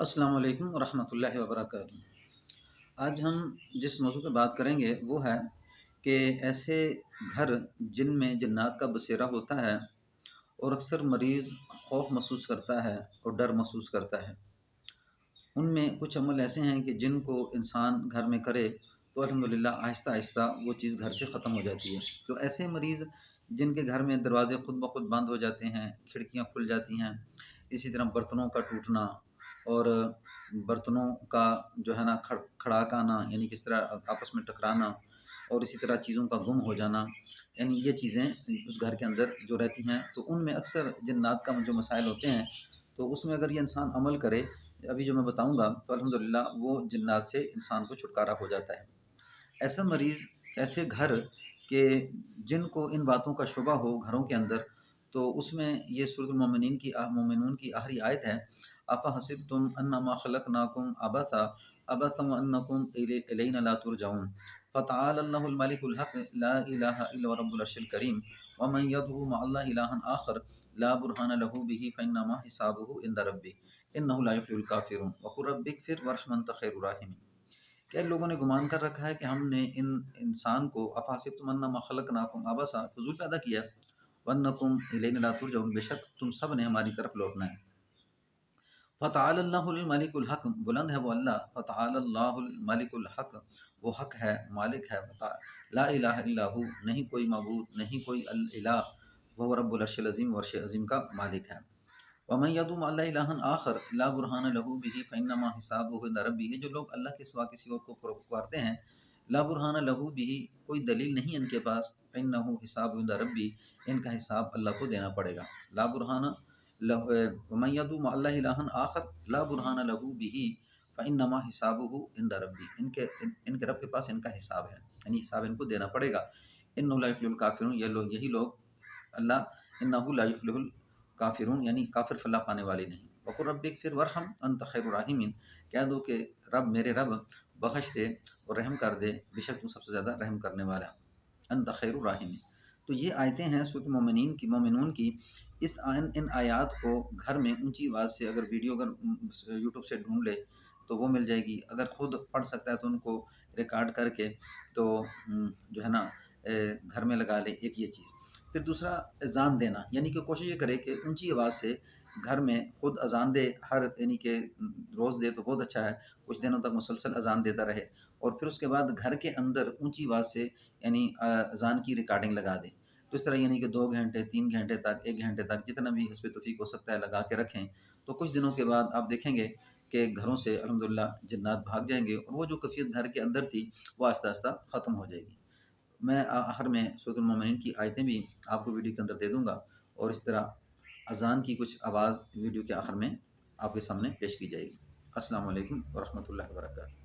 अस्सलाम वालेकुम वरहमतुल्लाहि वबरकातुहू। आज हम जिस मौजू पे बात करेंगे वो है कि ऐसे घर जिनमें जन्नात का बसेरा होता है और अक्सर मरीज़ खौफ महसूस करता है और डर महसूस करता है। उनमें कुछ अमल ऐसे हैं कि जिनको इंसान घर में करे तो अल्हम्दुलिल्लाह आहिस्ता-आहिस्ता वो चीज़ घर से ख़त्म हो जाती है। तो ऐसे मरीज़ जिनके घर में दरवाज़े खुद ब खुद बंद हो जाते हैं, खिड़कियाँ खुल जाती हैं, इसी तरह बर्तनों का टूटना और बर्तनों का जो है ना खड़ाका आना, यानी किस तरह आपस में टकराना और इसी तरह चीज़ों का गुम हो जाना, यानी ये चीज़ें उस घर के अंदर जो रहती हैं, तो उनमें अक्सर जिन्नात का जो मसाइल होते हैं, तो उसमें अगर ये इंसान अमल करे, अभी जो मैं बताऊँगा, तो अल्हम्दुलिल्लाह वो जिन्नात से इंसान को छुटकारा हो जाता है। ऐसा मरीज़, ऐसे घर के जिनको इन बातों का शुबा हो घरों के अंदर, तो उसमें ये सूरतुल मोमिनून की आखिरी आयत है, अफ़हसिबतुम अन्नमा खलक़नाकुम अबसा अबसन व अन्नकुम इलैना ला तुरजऊन फ़तआलल्लाहुल मलिकुल हक़ ला इलाहा इल्ला हुवा रब्बुल अर्शिल करीम व मन यदउ मअल्लाहि इलाहन आखर ला बुरहान लहू बिही फ़इन्नमा हिसाबुहु इंदा रब्बिह इन्नहु ला युफ्लिहुल काफ़िरून व कुर रब्बिग़फिर वरहम अन्त खैरुर राहिमीन। क्या लोगों ने गुमान कर रखा है कि हमने इन इंसान को अफ़हसिबतुम अन्नमा खलक़नाकुम अबसा फ़ुज़ूल पैदा किया, वन्नकुम इलैना ला तुरजऊन, बेशक तुम सब ने हमारी तरफ लौटना है। फ़तआलल्लाहुल मलिकुल हक़, बुलंद है वो अल्लाह, फ़तआलल्लाहुल मलिकुल हक़, वो हक़ है, मालिक है, ला इलाहा इल्ला हू, नहीं कोई माबूद, नहीं कोई इलाह, वहुवा रब्बुल अर्शिल अज़ीम, अर्श अज़ीम का मालिक है। वमन यदउ मअल्लाहि इलाहन आखर ला बुरहान लहू बिही फ़इन्नमा हिसाबुहु इंदा रब्बिह, जो लोग अल्लाह के सिवा किसी और को पुकारते हैं, ला बुरहान लहू बिही, कोई दलील नहीं है इनके पास, फ़इन्नहु हिसाबुहु इंदा रब्बिह, इनका हिसाब अल्लाह को देना पड़ेगा। ला बुरहान लहू वमन यदउ मअल्लाहि इलाहन आखर ला बुरहान लहू बिही फ़इन्नमा हिसाबुहु इंदा रब्बिह, इनके रब के पास इनका हिसाब है, यानी हिसाब इनको देना पड़ेगा। इन्नहु ला युफ्लिहुल काफ़िरून, यही लोग अल्लाह इन्नहु ला युफ्लिहुल काफ़िरून, यानी काफ़िर फलाह पाने वाले नहीं। वक़ुल रब्बिग़फिर वरहम अन्त खैरुर राहिमीन, कह दो कि मेरे रब बख्श दे और रहम कर दे, बेशक तू सबसे ज़्यादा रहम करने वाला है। अन्त खैरुर राहिमीन। तो ये आयतें हैं सूरह मोमिनून की। इन आयात को घर में ऊंची आवाज़ से, अगर वीडियो अगर यूट्यूब से ढूंढ ले तो वो मिल जाएगी, अगर खुद पढ़ सकता है तो उनको रिकॉर्ड करके तो जो है ना घर में लगा ले, एक ये चीज़। फिर दूसरा, अज़ान देना, यानी कि कोशिश ये करे कि ऊंची आवाज़ से घर में खुद अज़ान दे, हर यानी कि रोज़ दे तो बहुत अच्छा है, कुछ दिनों तक मुसलसल अज़ान देता रहे और फिर उसके बाद घर के अंदर ऊंची आवाज़ से यानी अज़ान की रिकॉर्डिंग लगा दे। तो इस तरह यानी कि 2 घंटे, 3 घंटे तक, 1 घंटे तक, जितना भी हस्ब तौफ़ीक हो सकता है लगा के रखें। तो कुछ दिनों के बाद आप देखेंगे कि घरों से अल्हम्दुलिल्लाह जिन्नात भाग जाएँगे और वो जो कैफ़ियत घर के अंदर थी, वो आहिस्ता-आहिस्ता ख़त्म हो जाएगी। मैं आखिर में सूरह मोमिनून की आयतें भी आपको वीडियो के अंदर दे दूँगा और इस तरह अज़ान की कुछ आवाज़ वीडियो के आखिर में आपके सामने पेश की जाएगी। अस्सलामु अलैकुम व रहमतुल्लाहि व बरकातहू।